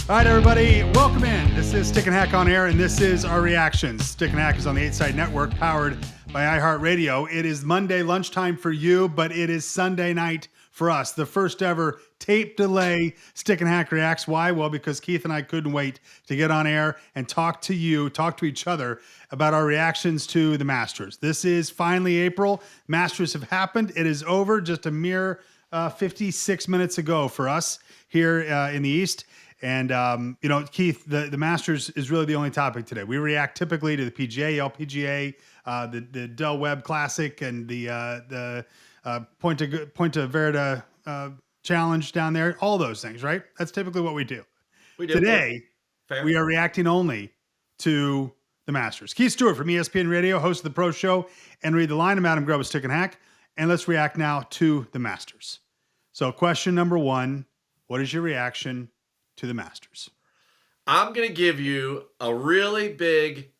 All right, everybody, welcome in. This is Stick and Hack on Air, and this is our reactions. Stick and Hack is on the 8-Side Network, powered by iHeartRadio. It is Monday lunchtime for you, but it is Sunday night for us. The first ever tape delay Stick and Hack Reacts. Why? Well, because Keith and I couldn't wait to get on air and talk to each other about our reactions to the Masters. This is finally April. Masters have happened. It is over just a mere 56 minutes ago for us here in the East. And, Keith, the Masters is really the only topic today. We react typically to the PGA, LPGA, the Del Webb Classic, and the Ponte Verde Challenge down there. All those things, right? That's typically what we do. We do. Today, Fair. we are reacting only to the Masters. Keith Stewart from ESPN Radio, host of the Pro Show, and Read the Line. I'm Adam Grubb with Stick and Hack. And let's react now to the Masters. So question number one, what is your reaction to the Masters? I'm going to give you a really big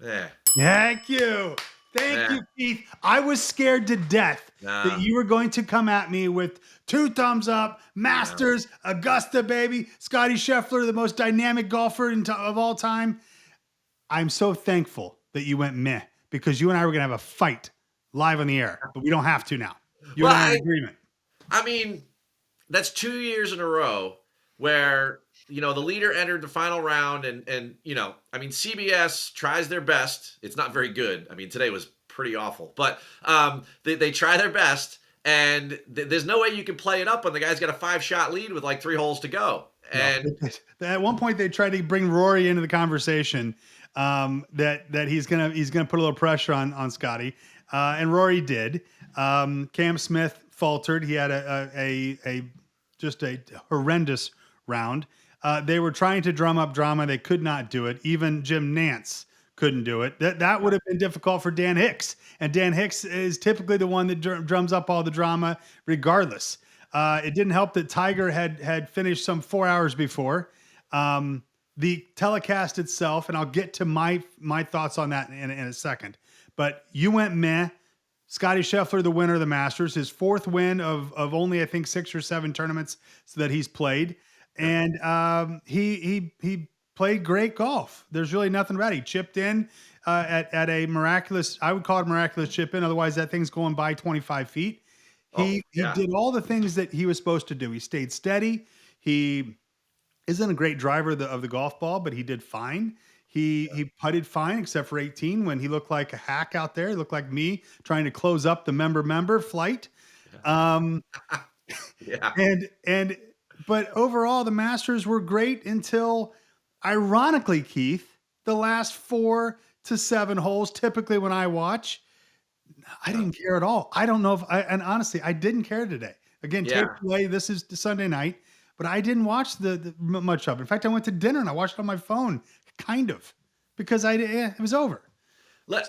Thank you. Thank you, Keith. I was scared to death that you were going to come at me with 2 thumbs up, Masters, Augusta, baby, Scottie Scheffler, the most dynamic golfer of all time. I'm so thankful that you went meh, because you and I were going to have a fight live on the air, but we don't have to now. You and I are in agreement. I mean, that's 2 years in a row where, the leader entered the final round and CBS tries their best. It's not very good. I mean, today was pretty awful, but they try their best, and there's no way you can play it up when the guy's got a 5-shot lead with like 3 holes to go. And at one point they tried to bring Rory into the conversation, that he's gonna put a little pressure on Scottie, and Rory did. Cam Smith faltered. He had just a horrendous round. They were trying to drum up drama. They could not do it. Even Jim Nantz couldn't do it. That would have been difficult for Dan Hicks. And Dan Hicks is typically the one that drums up all the drama regardless. It didn't help that Tiger had finished some 4 hours before. The telecast itself, and I'll get to my thoughts on that in a second. But you went meh. Scottie Scheffler, the winner of the Masters, his 4th win of only, I think, 6 or 7 tournaments that he's played. And he played great golf. There's really nothing about it. He chipped in at a miraculous, I would call it a miraculous chip in. Otherwise, that thing's going by 25 feet. He did all the things that he was supposed to do. He stayed steady. He isn't a great driver of the golf ball, but he did fine. He putted fine, except for 18 when he looked like a hack out there. He looked like me trying to close up the member flight. But overall, the Masters were great until, ironically, Keith, the last 4 to 7 holes. Typically, when I watch, I didn't care at all. I don't know and honestly, I didn't care today. Again, tape delay. This is the Sunday night, but I didn't watch the much of it. In fact, I went to dinner and I watched it on my phone, kind of, because it was over. Let's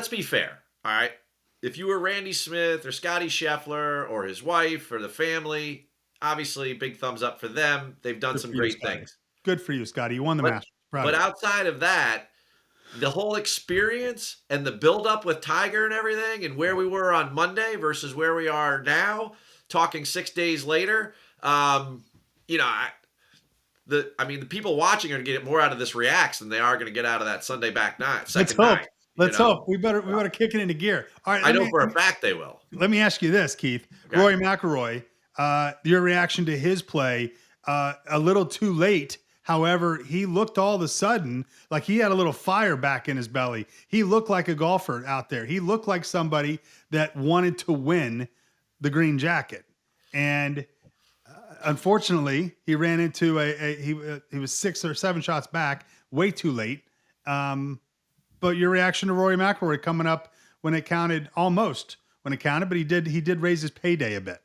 be fair. All right. If you were Randy Smith or Scottie Scheffler or his wife or the family, obviously big thumbs up for them. They've done some great things. Good for you, Scottie. You won the Masters. But outside of that, the whole experience and the buildup with Tiger and everything, and where we were on Monday versus where we are now, talking 6 days later, the people watching are going to get more out of this reacts than they are going to get out of that Sunday back night. Let's hope. We better kick it into gear. All right. I know for a fact they will. Let me ask you this, Keith. Okay. Rory McIlroy, your reaction to his play, a little too late. However, he looked all of a sudden like he had a little fire back in his belly. He looked like a golfer out there. He looked like somebody that wanted to win the green jacket. And unfortunately, he ran into he was 6 or 7 shots back, way too late. But your reaction to Rory McIlroy coming up when it counted, but he did raise his payday a bit.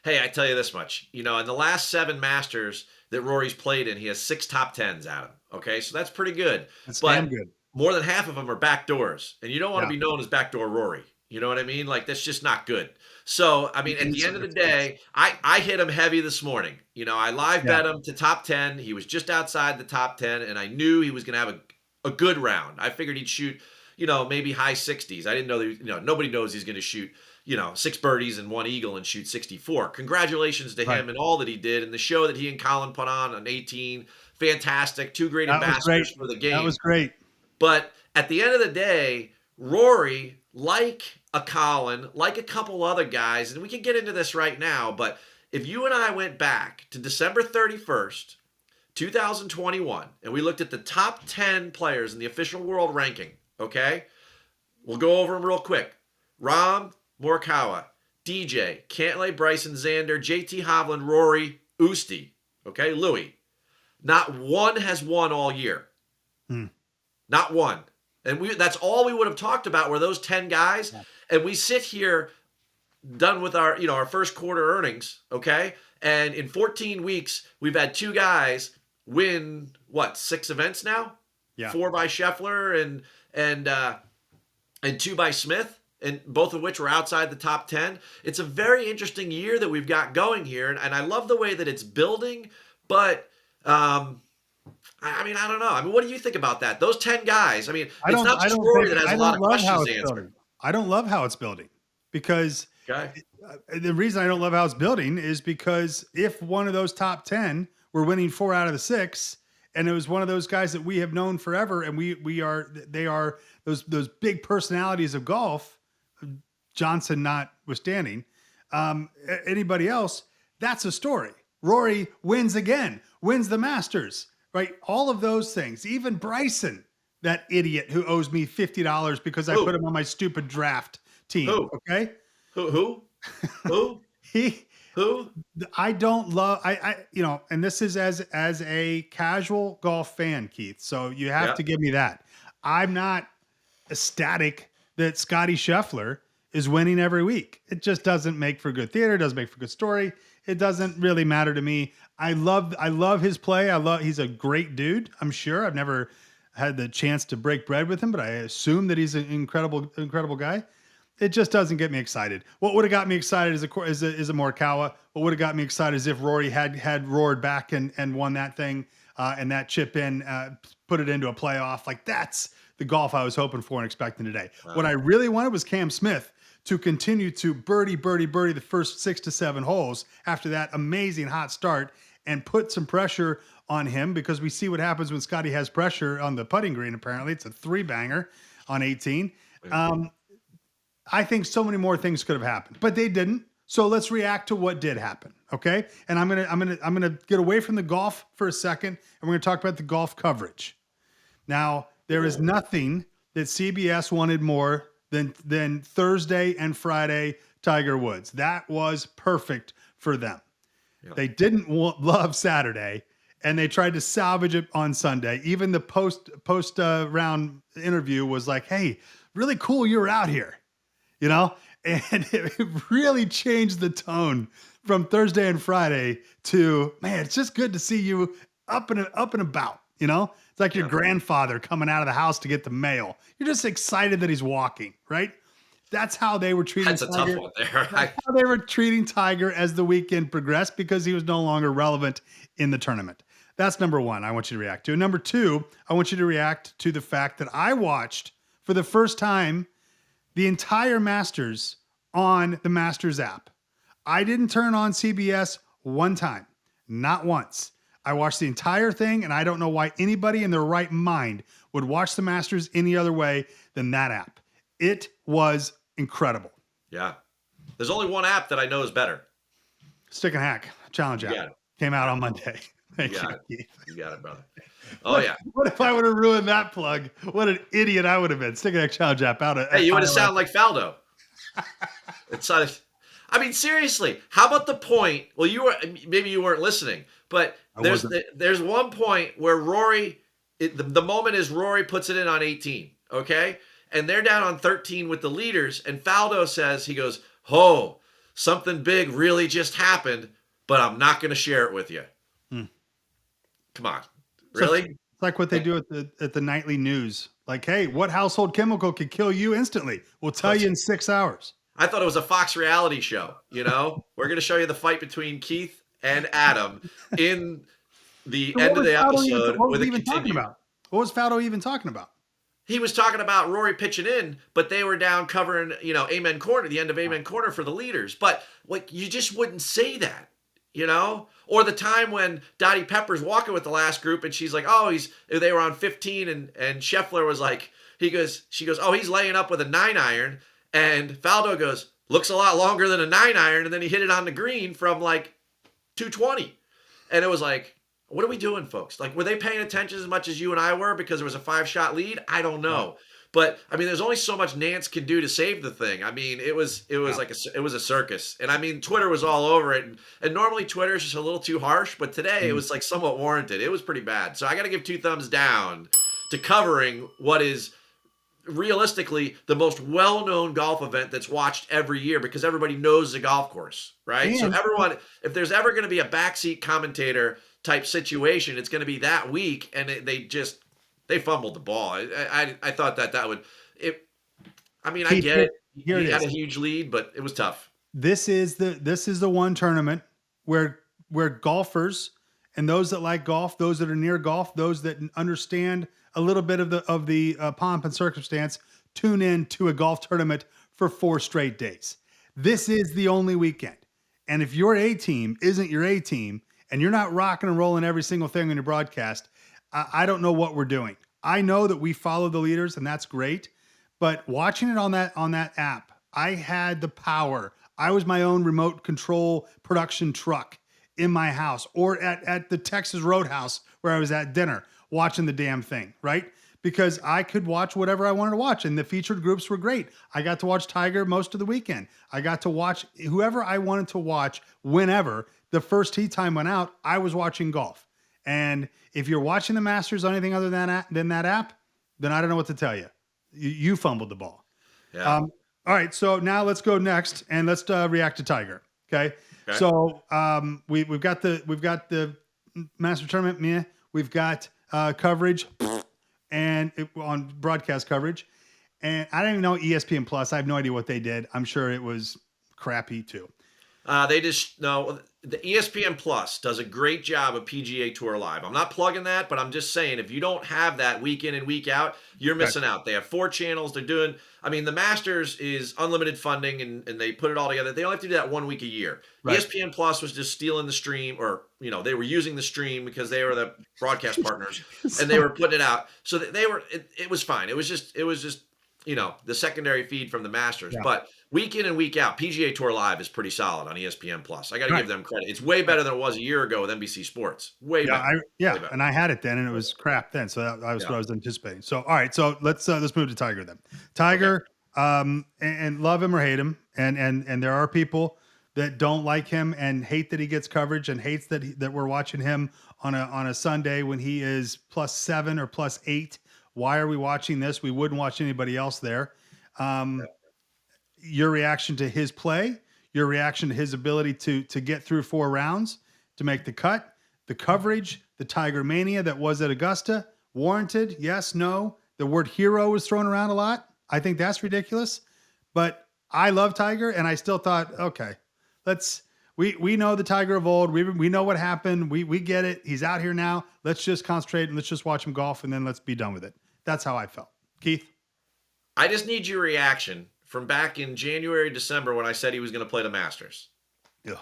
Hey, I tell you this much, in the last 7 Masters that Rory's played in, he has 6 top 10s out of him. Okay, so that's pretty good. That's damn good. More than half of them are backdoors, and you don't want to be known as backdoor Rory. You know what I mean? Like, that's just not good. So, I mean, at the end of the day, I hit him heavy this morning. I live bet him to top 10. He was just outside the top 10, and I knew he was going to have a good round. I figured he'd shoot, maybe high 60s. I didn't know that, nobody knows he's going to shoot, 6 birdies and 1 eagle and shoot 64. Congratulations to Right. him and all that he did, and the show that he and Colin put on 18. Fantastic. 2 great That was great. ambassadors for the That was game. great. But at the end of the day, Rory, like a Colin, like a couple other guys, and we can get into this right now, but if you and I went back to December 31st, 2021, and we looked at the top 10 players in the official world ranking, okay? We'll go over them real quick. Rahm, Morikawa, DJ, Cantlay, Bryson, Xander, JT Hovland, Rory, Usti, okay? Louis. Not one has won all year. Not one. And that's all we would have talked about were those 10 guys. Yeah. And we sit here done with our first quarter earnings, okay? And in 14 weeks, we've had 2 guys win 6 events now? Yeah. 4 by Scheffler and 2 by Smith, and both of which were outside the top 10. It's a very interesting year that we've got going here, and I love the way that it's building, but I don't know. What do you think about that? Those 10 guys. It's not just Rory that has a lot of questions to answer. I don't love how it's building because the reason I don't love how it's building is because if one of those top 10 were winning 4 out of the 6, and it was one of those guys that we have known forever, and they are those big personalities of golf, Johnson notwithstanding, anybody else, that's a story. Rory wins again, wins the Masters. Right, all of those things. Even Bryson, that idiot who owes me $50 because I put him on my stupid draft team. Who? Okay. Who? Who? I don't love. And this is as a casual golf fan, Keith. So you have to give me that. I'm not ecstatic that Scottie Scheffler is winning every week. It just doesn't make for good theater. Doesn't make for good story. It doesn't really matter to me. I love his play. He's a great dude. I'm sure. I've never had the chance to break bread with him, but I assume that he's an incredible guy. It just doesn't get me excited. What would have got me excited is a Morikawa. What would have got me excited is if Rory had roared back and won that thing and that chip in, put it into a playoff. Like that's the golf I was hoping for and expecting today. Wow. What I really wanted was Cam Smith to continue to birdie the first 6 to 7 holes after that amazing hot start and put some pressure on him, because we see what happens when Scottie has pressure on the putting green. Apparently it's a 3-banger on 18. I think so many more things could have happened, but they didn't. So let's react to what did happen. Okay. And I'm going to get away from the golf for a second, and we're going to talk about the golf coverage. Now, there is nothing that CBS wanted more than Thursday and Friday Tiger Woods. That was perfect for them. Yeah. They didn't love Saturday, and they tried to salvage it on Sunday. Even the post round interview was like, "Hey, really cool you were out here," and it really changed the tone from Thursday and Friday to, man, it's just good to see you up and about. It's like your grandfather coming out of the house to get the mail. You're just excited that he's walking, right? That's how they were treating Tiger. That's a tough one there. That's how they were treating Tiger as the weekend progressed, because he was no longer relevant in the tournament. That's number one I want you to react to. Number two, I want you to react to the fact that I watched for the first time the entire Masters on the Masters app. I didn't turn on CBS one time, not once. I watched the entire thing, and I don't know why anybody in their right mind would watch the Masters any other way than that app. It was incredible. Yeah. There's only one app that I know is better. Stick and Hack Challenge app. Came out on Monday. Thank you. You got it, brother. Oh, yeah. What if I would have ruined that plug? What an idiot I would have been. Stick and Hack Challenge app out. Hey, you would have sounded like Faldo. Seriously, how about the point? Well, maybe you weren't listening, but there's one point where Rory, the moment is Rory puts it in on 18, okay? And they're down on 13 with the leaders, and Faldo says, he goes, "Oh, something big really just happened, but I'm not going to share it with you." Come on. Really? It's like what they do at the nightly news. Like, hey, what household chemical could kill you instantly? We'll tell you in 6 hours. I thought it was a Fox reality show. We're going to show you the fight between Keith and Adam in the end of the episode with a continue. What was Faldo even talking about? he was talking about Rory pitching in, but they were down covering, Amen Corner, the end of Amen Corner for the leaders. But like, you just wouldn't say that, Or the time when Dottie Pepper's walking with the last group and she's like, oh, they were on 15 and Scheffler was like, she goes, oh, he's laying up with a 9-iron. And Faldo goes, looks a lot longer than a 9-iron. And then he hit it on the green from like 220. And it was like, what are we doing, folks? Like, were they paying attention as much as you and I were because there was a 5-shot lead? I don't know. But I mean, there's only so much Nance can do to save the thing. I mean, it was like it was a circus. And I mean, Twitter was all over it. And normally Twitter is just a little too harsh, but today it was like somewhat warranted. It was pretty bad. So I got to give 2 thumbs down to covering what is realistically the most well-known golf event that's watched every year because everybody knows the golf course, right? So everyone, if there's ever going to be a backseat commentator type situation, it's going to be that week, and they fumbled the ball. I thought that would it. I mean, I get it. He had a huge lead, but it was tough. This is the one tournament where golfers and those that like golf, those that are near golf, those that understand a little bit of the pomp and circumstance, tune in to a golf tournament for 4 straight days. This is the only weekend. And if your A team isn't your A team and you're not rocking and rolling every single thing on your broadcast, I don't know what we're doing. I know that we follow the leaders and that's great, but watching it on that app, I had the power. I was my own remote control production truck in my house or at the Texas Roadhouse where I was at dinner watching the damn thing, right? Because I could watch whatever I wanted to watch, and the featured groups were great. I got to watch Tiger most of the weekend. I got to watch whoever I wanted to watch whenever the first tee time went out. I was watching golf. And if you're watching the Masters on anything other than that app, then I don't know what to tell you. You fumbled the ball. Yeah. All right, so now let's go next and let's react to Tiger. Okay. So we've got the Master Tournament. Meh. We've got coverage and on broadcast coverage, and I don't even know ESPN Plus. I have no idea what they did. I'm sure it was crappy too. The ESPN Plus does a great job of PGA Tour Live. I'm not plugging that, but I'm just saying if you don't have that week in and week out, you're missing out. They have 4 channels. They're doing, I mean, the Masters is unlimited funding and they put it all together. They only have to do that 1 week a year. Right. ESPN Plus was just stealing the stream, or, they were using the stream because they were the broadcast partners and they were putting it out. So it was fine. It was just, the secondary feed from the Masters. Yeah. But week in and week out, PGA Tour Live is pretty solid on ESPN Plus. I got to give them credit. It's way better than it was a year ago with NBC Sports. Way better. Way better. And I had it then, and it was crap then. So that was what I was anticipating. So all right, so let's move to Tiger then. Tiger, and love him or hate him, and there are people that don't like him and hate that he gets coverage and hates that we're watching him on a Sunday when he is +7 or +8. Why are we watching this? We wouldn't watch anybody else there. Your reaction to his play, your reaction to his ability to get through 4 rounds, to make the cut, the coverage, the Tiger mania that was at Augusta, warranted, yes, no. The word hero was thrown around a lot. I think that's ridiculous. But I love Tiger, and I still thought, okay, we know the Tiger of old. We know what happened. We get it. He's out here now. Let's just concentrate and let's just watch him golf, and then let's be done with it. That's how I felt. Keith? I just need your reaction from back in January, December when I said he was going to play the Masters.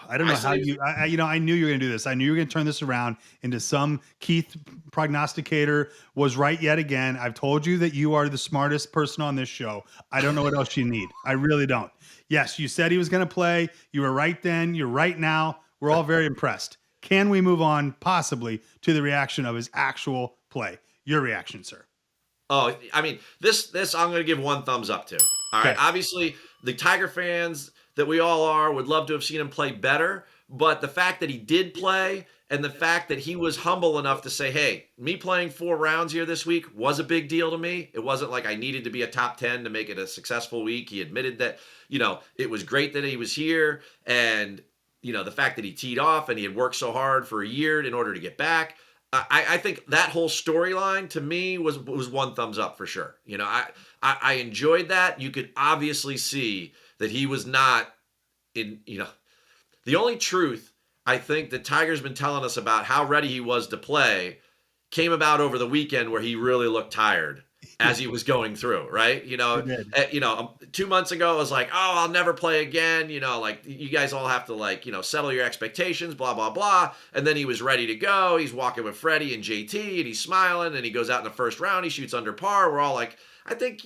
I don't know how I knew you were going to do this. I knew you were going to turn this around into some Keith prognosticator was right yet again. I've told you that you are the smartest person on this show. I don't know what else you need. I really don't. Yes, you said he was going to play. You were right then. You're right now. We're all very impressed. Can we move on possibly to the reaction of his actual play? Your reaction, sir. Oh, I mean, this I'm going to give 1 thumbs up to. All right. Obviously, the Tiger fans that we all are would love to have seen him play better. But the fact that he did play and the fact that he was humble enough to say, hey, me playing 4 rounds here this week was a big deal to me. It wasn't like I needed to be a top 10 to make it a successful week. He admitted that, it was great that he was here. And, the fact that he teed off and he had worked so hard for a year in order to get back. I think that whole storyline to me was 1 thumbs up for sure. I enjoyed that. You could obviously see that he was not in, the only truth I think that Tiger's been telling us about how ready he was to play came about over the weekend where he really looked tired. as he was going through, right? He did. 2 months ago, it was like, oh, I'll never play again. Like you guys all have to settle your expectations, blah, blah, blah. And then he was ready to go. He's walking with Freddie and JT and he's smiling and he goes out in the first round. He shoots under par. We're all like, I think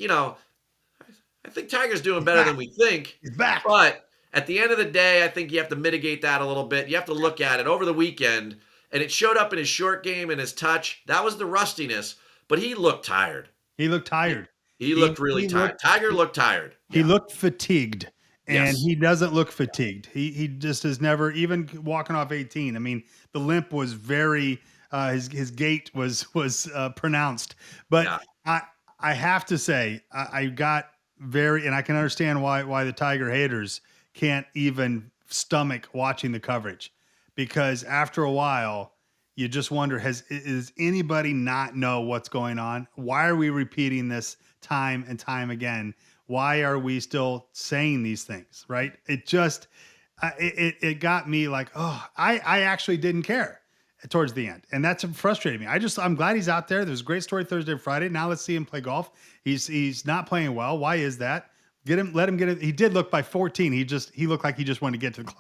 Tiger's doing better than we think. He's back. But at the end of the day, I think you have to mitigate that a little bit. You have to look at it over the weekend. And it showed up in his short game and his touch. That was the rustiness. But he looked tired. He looked tired. He looked really tired. Tiger looked tired. He looked fatigued, and Yes. he doesn't look fatigued. He just has never, even walking off 18. I mean, the limp was very, his gait was pronounced. But Yeah. I have to say, I got very, and I can understand why the Tiger haters can't even stomach watching the coverage, because after a while, you just wonder, is anybody not know what's going on? Why are we repeating this time and time again? Why are we still saying these things, right? It just, it got me like, oh, I actually didn't care towards the end. And that's frustrating me. I'm glad he's out there. There's a great story Thursday and Friday. Now let's see him play golf. He's not playing well. Why is that? Let him get it. He did look by 14. He looked like he just wanted to get to the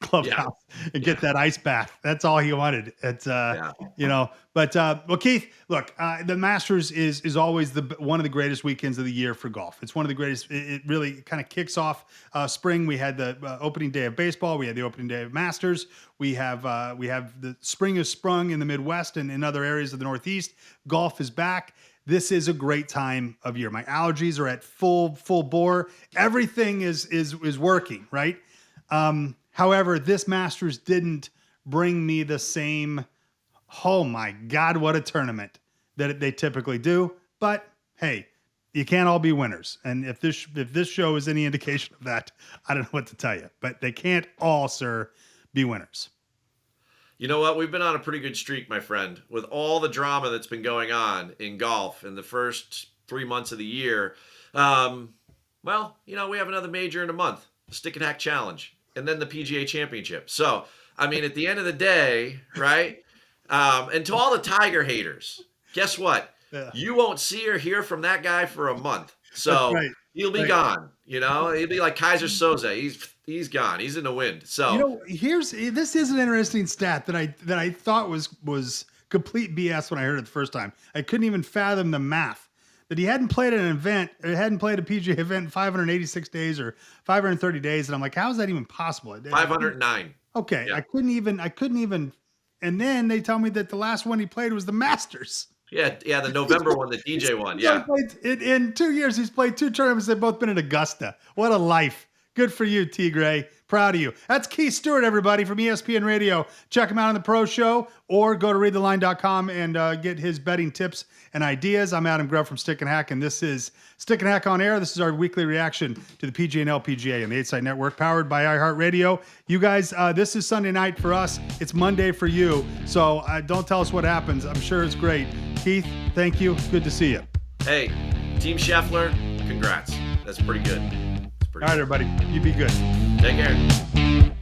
clubhouse and get that ice bath. That's all he wanted. It's well, Keith, look, the Masters is always one of the greatest weekends of the year for golf. It's one of the greatest. It really kind of kicks off spring. We had the opening day of baseball. We had the opening day of Masters. We have the spring has sprung in the Midwest and in other areas of the Northeast. Golf is back. This is a great time of year. My allergies are at full bore. Everything is working, right? However, this Masters didn't bring me the same, oh my God, what a tournament that they typically do. But hey, you can't all be winners. And if this show is any indication of that, I don't know what to tell you. But they can't all, sir, be winners. You know what? We've been on a pretty good streak, my friend, with all the drama that's been going on in golf in the first 3 months of the year. We have another major in a month, the Stick and Hack Challenge, and then the PGA Championship. So, I mean, at the end of the day, right? And to all the Tiger haters, guess what? Yeah. You won't see or hear from that guy for a month. So right. He'll be gone. He'll be like Kaiser Soze. He's gone. He's in the wind. So this is an interesting stat that I thought was complete BS when I heard it the first time. I couldn't even fathom the math that he hadn't played an event, or hadn't played a PGA event in 586 days or 530 days, and I'm like, how is that even possible? 509. Okay, yeah. I couldn't even. And then they tell me that the last one he played was the Masters. Yeah, the November one, the DJ one. Yeah. In 2 years, he's played 2 tournaments. They've both been at Augusta. What a life. Good for you, Tigray. Proud of you. That's Keith Stewart, everybody, from ESPN Radio. Check him out on the Pro Show or go to readtheline.com and get his betting tips and ideas. I'm Adam Grubb from Stick and Hack, and this is Stick and Hack on Air. This is our weekly reaction to the PGA and LPGA and the 8 Side Network, powered by iHeartRadio. You guys, this is Sunday night for us. It's Monday for you, so don't tell us what happens. I'm sure it's great. Keith, thank you. Good to see you. Hey, Team Scheffler, congrats. That's pretty good. All right, everybody. You be good. Take care.